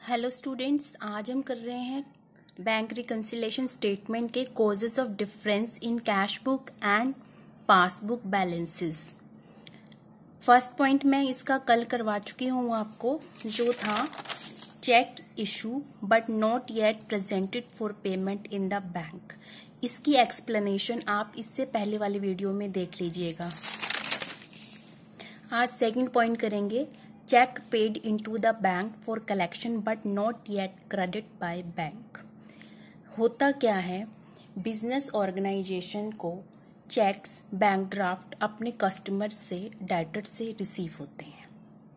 Hello students, आज हम कर रहे हैं बैंक रिकन्सिलेशन स्टेटमेंट के causes of difference in cash book and passbook balances. First point मैं इसका कल करवा चुकी हूँ आपको, जो था cheque issue but not yet presented for payment in the bank. इसकी एक्सप्लेनेशन आप इससे पहले वाली वीडियो में देख लीजिएगा। आज सेकंड पॉइंट करेंगे, cheque paid into the bank for collection but not yet credit by bank. होता क्या है, बिजनेस ऑर्गेनाइजेशन को चेक्स, बैंक ड्राफ्ट अपने कस्टमर से, डेटर से रिसीव होते हैं,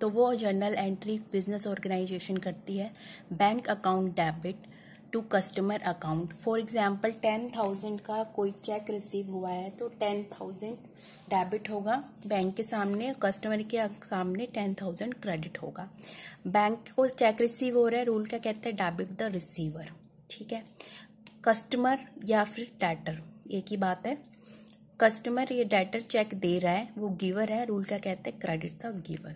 तो वो जर्नल एंट्री बिजनेस ऑर्गेनाइजेशन करती है, bank account debit to customer account. For example 10,000 का कोई चेक रिसीव हुआ है तो 10,000 डेबिट होगा बैंक के सामने, कस्टमर के सामने 10,000 क्रेडिट होगा। बैंक को चेक रिसीव हो रहा है, रूल क्या कहता है, डेबिट द रिसीवर। ठीक है, कस्टमर या फिर डेटर एक ही बात है। कस्टमर या डेटर चेक दे रहा है, वो गिवर है, रूल क्या कहते हैं, credit the giver.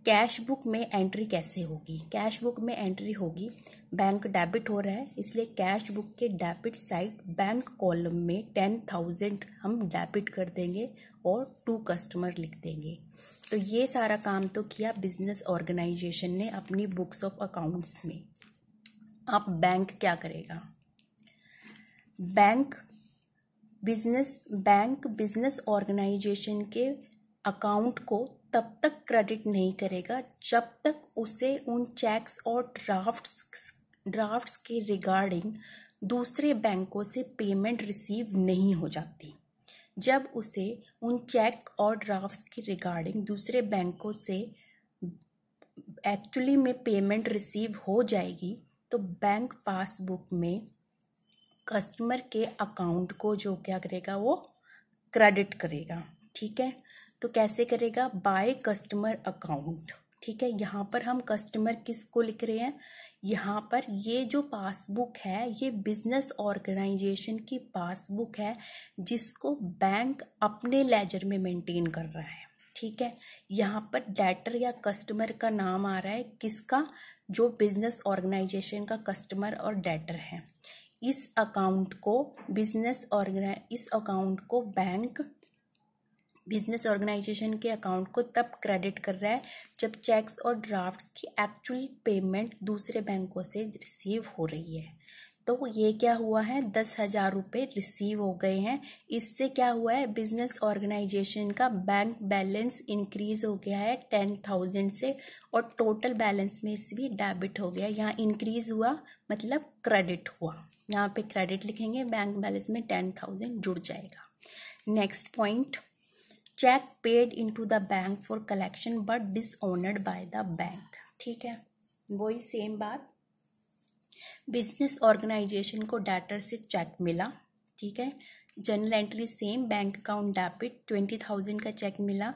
Cash book में एंट्री कैसे होगी? कैश बुक में एंट्री होगी, बैंक डेबिट हो रहा है, इसलिए कैश बुक के डेबिट साइड बैंक कॉलम में 10,000 हम डेबिट कर देंगे और टू कस्टमर लिख देंगे। तो ये सारा काम तो किया बिजनेस ऑर्गेनाइजेशन ने अपनी बुक्स ऑफ अकाउंट्स में। अब बैंक क्या करेगा? बैंक बिजनेस ऑर्गेनाइजेशन के अकाउंट को तब तक क्रेडिट नहीं करेगा जब तक उसे उन चेक्स और ड्राफ्ट्स के रिगार्डिंग दूसरे बैंकों से पेमेंट रिसीव नहीं हो जाती। जब उसे उन चेक और ड्राफ्ट्स के रिगार्डिंग दूसरे बैंकों से एक्चुअली में पेमेंट रिसीव हो जाएगी तो बैंक पासबुक में कस्टमर के अकाउंट को जो क्या करेगा, वो क्रेडिट करेगा। ठीक है, तो कैसे करेगा? By customer account. ठीक है, यहाँ पर हम कस्टमर किसको लिख रहे हैं? यहाँ पर ये जो पासबुक है ये बिजनेस ऑर्गेनाइजेशन की पासबुक है जिसको बैंक अपने लेजर में मेंटेन कर रहा है। ठीक है, यहाँ पर डेटर या कस्टमर का नाम आ रहा है, किसका? जो बिजनेस ऑर्गेनाइजेशन का कस्टमर और डेटर है। इस अकाउंट को बैंक बिजनेस ऑर्गेनाइजेशन के अकाउंट को तब क्रेडिट कर रहा है जब चेक्स और ड्राफ्ट्स की एक्चुअल पेमेंट दूसरे बैंकों से रिसीव हो रही है। तो ये क्या हुआ है, 10,000 रुपये रिसीव हो गए हैं। इससे क्या हुआ है, बिजनेस ऑर्गेनाइजेशन का बैंक बैलेंस इंक्रीज हो गया है 10,000 से, और टोटल बैलेंस में से भी डेबिट हो गया। यहाँ इंक्रीज हुआ मतलब क्रेडिट हुआ, यहाँ पे क्रेडिट लिखेंगे, बैंक बैलेंस में 10,000 जुड़ जाएगा। Next point, cheque paid into the bank for collection but dishonoured by the bank. ठीक है, वही सेम बात, बिजनेस ऑर्गेनाइजेशन को डेटर से चेक मिला। ठीक है, journal entry same, bank account debit 20,000 का चेक मिला,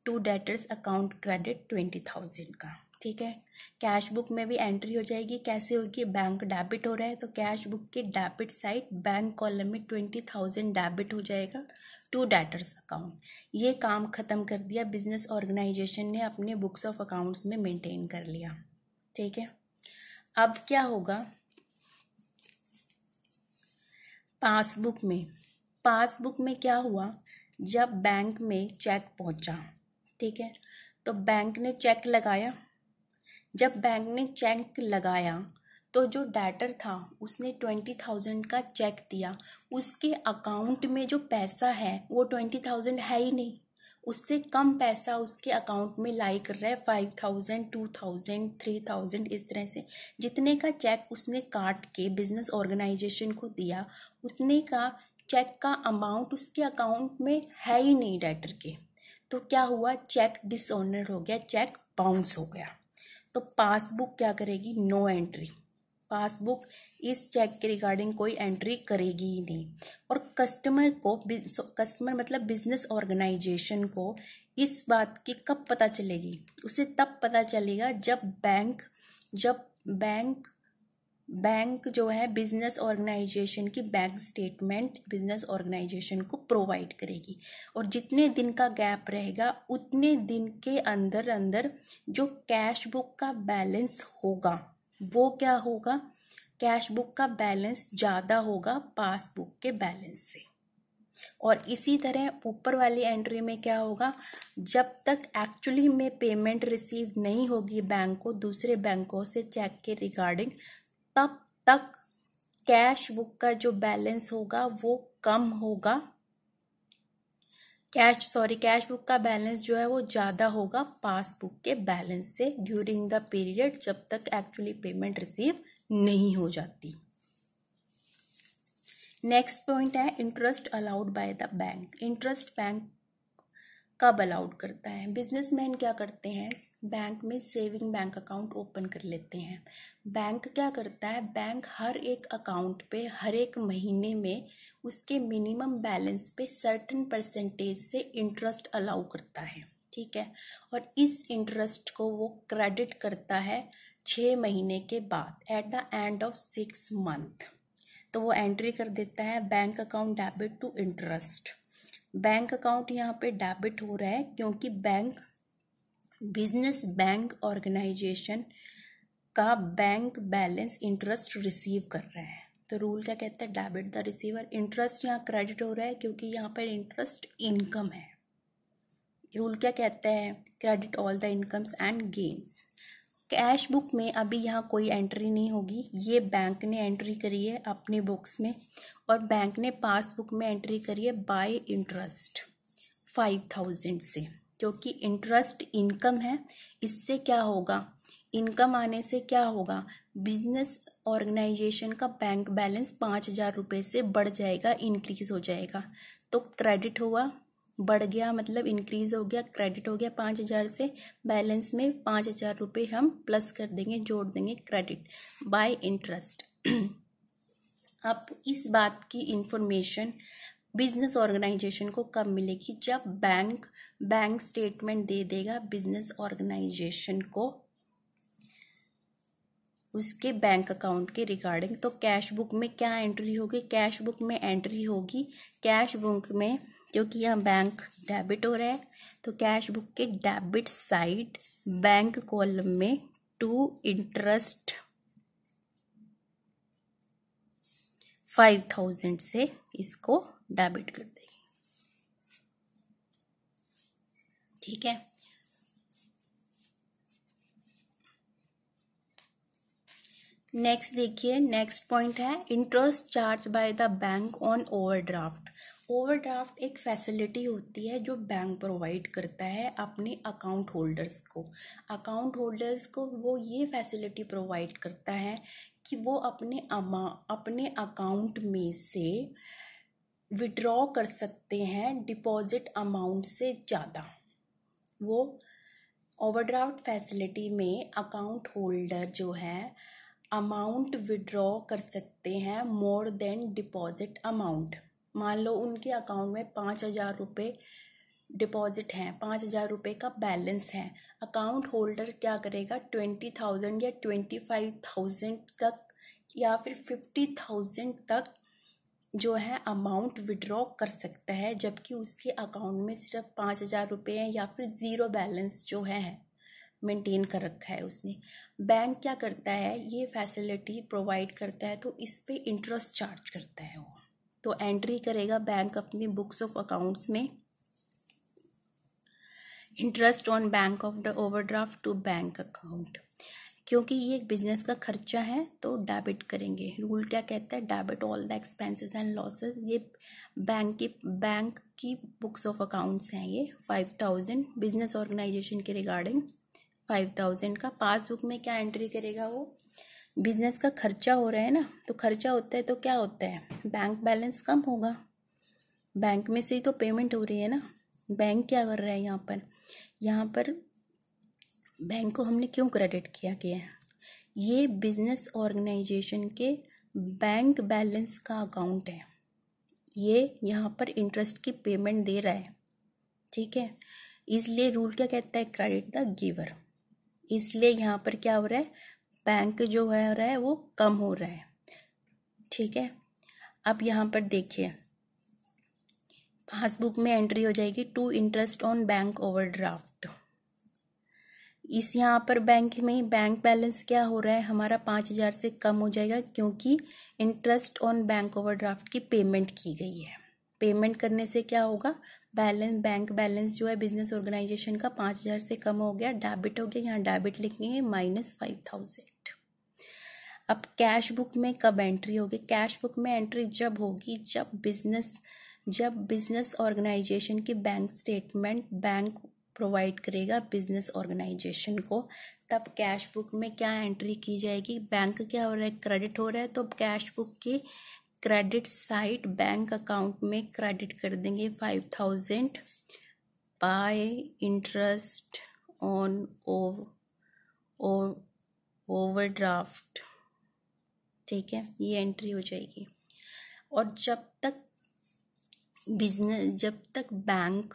टू डेटर्स अकाउंट क्रेडिट 20,000 का। ठीक है, कैश बुक में भी एंट्री हो जाएगी, कैसे होगी? बैंक डेबिट हो रहा है तो कैश बुक के डेबिट साइड बैंक कॉलम में 20,000 डेबिट हो जाएगा टू डेटर्स अकाउंट। ये काम खत्म कर दिया, बिजनेस ऑर्गेनाइजेशन ने अपने बुक्स ऑफ अकाउंट्स में मेंटेन कर लिया। ठीक है, अब क्या होगा पासबुक में क्या हुआ, जब बैंक में चेक पहुंचा, ठीक है, तो बैंक ने चेक लगाया। जब बैंक ने चेक लगाया तो जो डेटर था उसने 20,000 का चेक दिया, उसके अकाउंट में जो पैसा है वो 20,000 है ही नहीं, उससे कम पैसा उसके अकाउंट में लाई कर रहा है, 5,000, 2,000, 3,000, इस तरह से जितने का चेक उसने काट के बिजनेस ऑर्गेनाइजेशन को दिया उतने का चेक का अमाउंट उसके अकाउंट में है ही नहीं डेटर के। तो क्या हुआ, चेक डिसऑनर हो गया, चेक बाउंस हो गया। तो पासबुक क्या करेगी, नो एंट्री। पासबुक इस चेक के रिगार्डिंग कोई एंट्री करेगी ही नहीं। और कस्टमर मतलब बिजनेस ऑर्गेनाइजेशन को इस बात की कब पता चलेगी? उसे तब पता चलेगा जब बैंक जो है बिजनेस ऑर्गेनाइजेशन की बैंक स्टेटमेंट बिजनेस ऑर्गेनाइजेशन को प्रोवाइड करेगी। और जितने दिन का गैप रहेगा उतने दिन के अंदर अंदर जो कैश बुक का बैलेंस होगा वो क्या होगा, कैश बुक का बैलेंस ज़्यादा होगा पासबुक के बैलेंस से। और इसी तरह ऊपर वाली एंट्री में क्या होगा, जब तक एक्चुअली में पेमेंट रिसीव नहीं होगी बैंक को दूसरे बैंकों से चेक के रिगार्डिंग, तब तक कैश बुक का जो बैलेंस होगा वो कम होगा, कैश बुक का बैलेंस जो है वो ज़्यादा होगा पासबुक के बैलेंस से ड्यूरिंग द पीरियड जब तक एक्चुअली पेमेंट रिसीव नहीं हो जाती। नेक्स्ट पॉइंट है interest allowed by the bank. Interest bank कब अलाउड करता है, बिजनेसमैन क्या करते हैं, बैंक में सेविंग बैंक अकाउंट ओपन कर लेते हैं। बैंक क्या करता है, बैंक हर एक अकाउंट पे हर एक महीने में उसके मिनिमम बैलेंस पे सर्टेन परसेंटेज से इंटरेस्ट अलाउ करता है, ठीक है। और इस इंटरेस्ट को वो क्रेडिट करता है 6 महीने के बाद, at the end of 6 month. तो वो एंट्री कर देता है bank account debit to interest. Bank account यहाँ पे डेबिट हो रहा है क्योंकि बैंक बिजनेस बैंक ऑर्गेनाइजेशन का बैंक बैलेंस इंटरेस्ट रिसीव कर रहा है। तो रूल क्या कहता है, डेबिट द रिसीवर। इंटरेस्ट यहाँ क्रेडिट हो रहा है क्योंकि यहाँ पर इंटरेस्ट इनकम है। रूल क्या कहता है, credit all the incomes and gains. Cash book में अभी यहाँ कोई एंट्री नहीं होगी, ये बैंक ने एंट्री करी है अपनी बुक्स में, और बैंक ने पासबुक में एंट्री करी है बाय इंटरेस्ट 5000 से, क्योंकि इंटरेस्ट इनकम है। इससे क्या होगा, इनकम आने से क्या होगा, बिजनेस ऑर्गेनाइजेशन का बैंक बैलेंस 5000 रुपये से बढ़ जाएगा, इंक्रीज हो जाएगा। तो क्रेडिट हुआ, बढ़ गया मतलब इंक्रीज हो गया, क्रेडिट हो गया 5000 से, बैलेंस में 5000 रुपये हम प्लस कर देंगे, जोड़ देंगे, क्रेडिट बाय इंटरेस्ट। अब इस बात की इंफॉर्मेशन बिजनेस ऑर्गेनाइजेशन को कब मिलेगी, जब बैंक स्टेटमेंट दे देगा बिजनेस ऑर्गेनाइजेशन को उसके बैंक अकाउंट के रिगार्डिंग। तो कैश बुक में क्या एंट्री होगी, कैश बुक में एंट्री होगी, कैश बुक में क्योंकि यहाँ बैंक डेबिट हो रहा है तो कैश बुक के डेबिट साइड बैंक कॉलम में टू इंटरेस्ट 5000 से इसको डेबिट कर देंगे, ठीक है। नेक्स्ट देखिए, नेक्स्ट पॉइंट है interest charge by the bank on overdraft. Overdraft एक फैसिलिटी होती है जो बैंक प्रोवाइड करता है अपने अकाउंट होल्डर्स को। अकाउंट होल्डर्स को वो ये फैसिलिटी प्रोवाइड करता है कि वो अपने अकाउंट में से विड्रॉ कर सकते हैं डिपॉजिट अमाउंट से ज़्यादा। वो ओवरड्राफ्ट फैसिलिटी में अकाउंट होल्डर जो है अमाउंट विड्रॉ कर सकते हैं मोर देन डिपॉजिट अमाउंट। मान लो उनके अकाउंट में 5000 रुपये डिपॉजिट हैं, 5000 रुपये का बैलेंस है, अकाउंट होल्डर क्या करेगा 20,000 या 25,000 तक या फिर 50,000 तक जो है अमाउंट विड्रॉ कर सकता है, जबकि उसके अकाउंट में सिर्फ 5000 रुपये हैं या फिर ज़ीरो बैलेंस जो है मेंटेन कर रखा है उसने। बैंक क्या करता है, ये फैसिलिटी प्रोवाइड करता है तो इस पे इंटरेस्ट चार्ज करता है वो। तो एंट्री करेगा बैंक अपनी बुक्स ऑफ अकाउंट्स में interest on bank of the overdraft to bank account. क्योंकि ये एक बिजनेस का खर्चा है तो डेबिट करेंगे। रूल क्या कहता है, debit all the expenses and losses. ये बैंक की बुक्स ऑफ अकाउंट्स हैं, ये 5000 बिजनेस ऑर्गेनाइजेशन के रिगार्डिंग 5000 का। पासबुक में क्या एंट्री करेगा वो, बिजनेस का खर्चा हो रहा है ना, तो खर्चा होता है तो क्या होता है, बैंक बैलेंस कम होगा, बैंक में से ही तो पेमेंट हो रही है ना। बैंक क्या कर रहा है यहाँ पर बैंक को हमने क्यों क्रेडिट किया गया है, ये बिजनेस ऑर्गेनाइजेशन के बैंक बैलेंस का अकाउंट है, ये यहाँ पर इंटरेस्ट की पेमेंट दे रहा है, ठीक है। इसलिए रूल क्या कहता है, क्रेडिट द गिवर। इसलिए यहाँ पर क्या हो रहा है, बैंक जो हो रहा है वो कम हो रहा है, ठीक है। अब यहाँ पर देखिए पासबुक में एंट्री हो जाएगी to interest on bank overdraft. इस यहाँ पर बैंक में बैंक बैलेंस क्या हो रहा है हमारा 5,000 से कम हो जाएगा, क्योंकि इंटरेस्ट ऑन बैंक ओवरड्राफ्ट की पेमेंट की गई है। पेमेंट करने से क्या होगा, बैंक बैलेंस जो है बिजनेस ऑर्गेनाइजेशन का 5,000 से कम हो गया, डेबिट हो गया। यहाँ डेबिट लिखेंगे -5,000। अब कैश बुक में कब एंट्री होगी, कैश बुक में एंट्री जब होगी जब बिजनेस ऑर्गेनाइजेशन की बैंक स्टेटमेंट बैंक प्रोवाइड करेगा बिजनेस ऑर्गेनाइजेशन को, तब कैश बुक में क्या एंट्री की जाएगी, बैंक क्या हो रहा है, क्रेडिट हो रहा है, तो कैश बुक की क्रेडिट साइड बैंक अकाउंट में क्रेडिट कर देंगे 5,000 बाय इंटरेस्ट ऑन ओवरड्राफ्ट। ठीक है, ये एंट्री हो जाएगी। और जब तक बैंक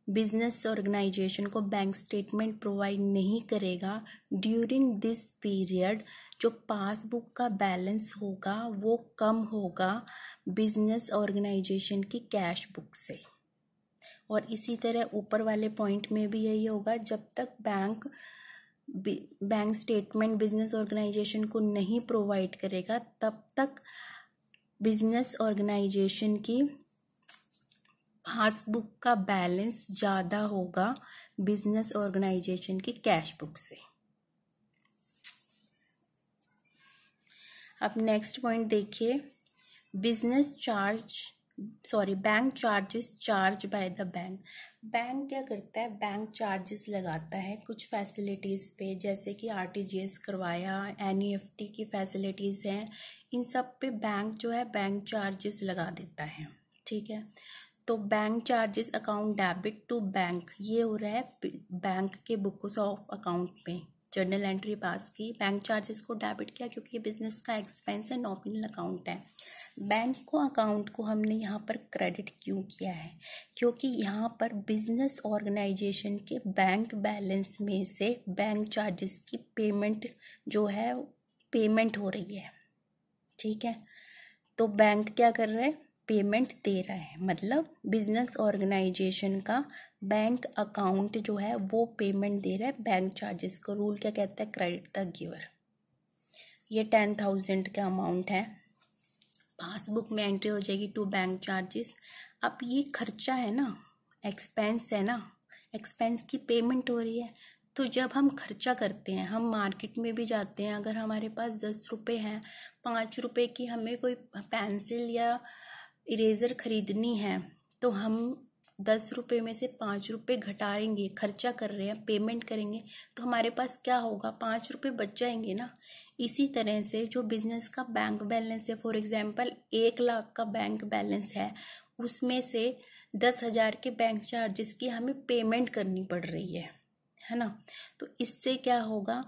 बिजनेस ऑर्गेनाइजेशन को बैंक स्टेटमेंट प्रोवाइड नहीं करेगा, ड्यूरिंग दिस पीरियड जो पासबुक का बैलेंस होगा वो कम होगा बिजनेस ऑर्गेनाइजेशन की कैश बुक से। और इसी तरह ऊपर वाले पॉइंट में भी यही होगा, जब तक बैंक स्टेटमेंट बिजनेस ऑर्गेनाइजेशन को नहीं प्रोवाइड करेगा तब तक बिजनेस ऑर्गेनाइजेशन की पासबुक का बैलेंस ज़्यादा होगा बिजनेस ऑर्गेनाइजेशन की कैश बुक से। अब नेक्स्ट पॉइंट देखिए, bank charges charge by the bank. Bank क्या करता है, बैंक चार्जेस लगाता है कुछ फैसिलिटीज़ पे, जैसे कि आरटीजीएस करवाया, एनईएफटी की फैसिलिटीज़ हैं, इन सब पे बैंक जो है बैंक चार्जेस लगा देता है। ठीक है, तो bank charges account debit to bank, ये हो रहा है बैंक के बुक्स ऑफ अकाउंट में जर्नल एंट्री पास की, बैंक चार्जेस को डेबिट किया क्योंकि ये बिजनेस का एक्सपेंस है, नॉमिनल अकाउंट है। बैंक को अकाउंट को हमने यहाँ पर क्रेडिट क्यों किया है, क्योंकि यहाँ पर बिजनेस ऑर्गेनाइजेशन के बैंक बैलेंस में से बैंक चार्जेस की पेमेंट जो है पेमेंट हो रही है। ठीक है, तो बैंक क्या कर रहा है, पेमेंट दे रहा है, मतलब बिजनेस ऑर्गेनाइजेशन का बैंक अकाउंट जो है वो पेमेंट दे रहा है बैंक चार्जेस को। रूल क्या कहता है, क्रेडिट द गिवर। ये 10,000 का अमाउंट है, पासबुक में एंट्री हो जाएगी टू बैंक चार्जेस। अब ये खर्चा है ना, एक्सपेंस है ना, एक्सपेंस की पेमेंट हो रही है। तो जब हम खर्चा करते हैं, हम मार्केट में भी जाते हैं, अगर हमारे पास 10 रुपये हैं, 5 रुपये की हमें कोई पेंसिल या इरेज़र खरीदनी है, तो हम 10 रुपये में से 5 रुपये घटाएंगे, खर्चा कर रहे हैं, पेमेंट करेंगे, तो हमारे पास क्या होगा, 5 रुपये बच जाएंगे ना। इसी तरह से जो बिजनेस का बैंक बैलेंस है, फॉर एग्जांपल 1 लाख का बैंक बैलेंस है, उसमें से 10,000 के बैंक चार्जेस की हमें पेमेंट करनी पड़ रही है ना। तो इससे क्या होगा,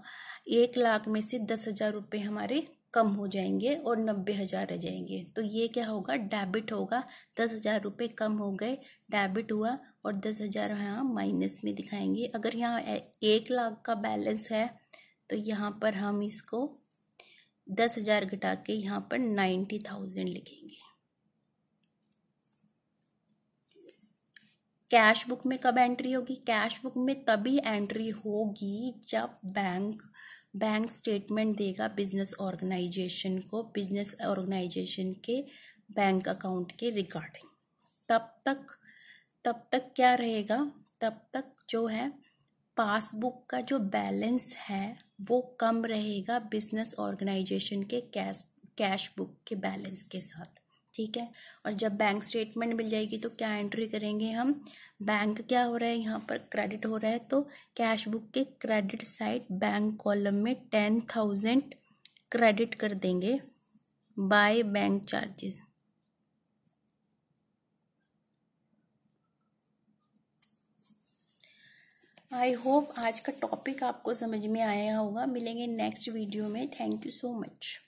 1 लाख में से 10,000 रुपये हमारे कम हो जाएंगे और 90,000 रह जाएंगे। तो ये क्या होगा, डेबिट होगा, 10,000 रुपये कम हो गए, डेबिट हुआ, और 10,000 यहाँ माइनस में दिखाएंगे। अगर यहाँ 1 लाख का बैलेंस है तो यहाँ पर हम इसको 10,000 घटा के यहाँ पर 90,000 लिखेंगे। कैश बुक में कब एंट्री होगी, कैश बुक में तभी एंट्री होगी जब बैंक स्टेटमेंट देगा बिजनेस ऑर्गेनाइजेशन को, बिजनेस ऑर्गेनाइजेशन के बैंक अकाउंट के रिगार्डिंग। तब तक क्या रहेगा, तब तक जो है पासबुक का जो बैलेंस है वो कम रहेगा बिजनेस ऑर्गेनाइजेशन के कैश बुक के बैलेंस के साथ। ठीक है, और जब बैंक स्टेटमेंट मिल जाएगी तो क्या एंट्री करेंगे हम, बैंक क्या हो रहा है यहाँ पर क्रेडिट हो रहा है, तो कैश बुक के क्रेडिट साइड बैंक कॉलम में 10,000 क्रेडिट कर देंगे by bank charges. I hope आज का टॉपिक आपको समझ में आया होगा। मिलेंगे नेक्स्ट वीडियो में। Thank you so much.